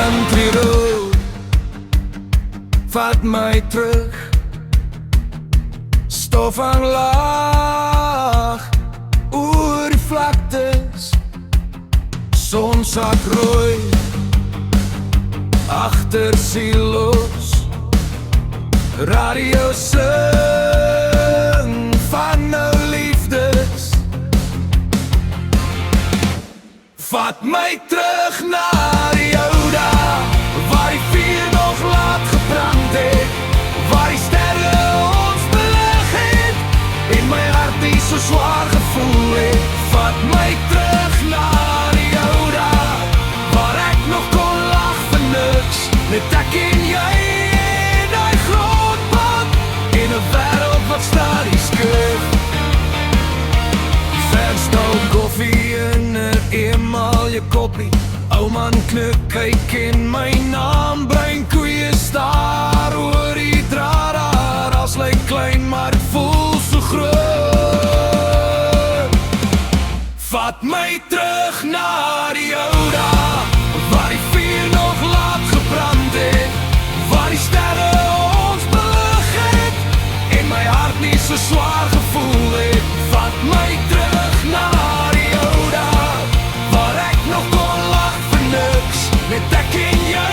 country road vat my terug. Stof hang laag oor die vlaktes, son sak rooi agter silos. Radio sing van nou liefdes. Vat my terug na die ou dae, waar die vuur nog laat gebrand het, waar die sterre ons belig het en my hart nie so swaar gevoel het. Vat my terug na die ou dae, waar ek nog kon lag vir niks, net ek en jy en die grondpad in 'n wêreld wat stadig skeur. Verstou koffie in 'n eenmaal koppie, ou man knik, hy ken my naam. Bruin koeie staar oor die draad, daar as lyk klein maar dit voel so groot. Vat my terug na die ou dae, waar die vuur nog laat gebrand het, waar die sterre ons belig het en my hart nie so swaar gevoel het. Vat my terug na die ou dae, waar ek nog kon lag vir niks, net ek en jy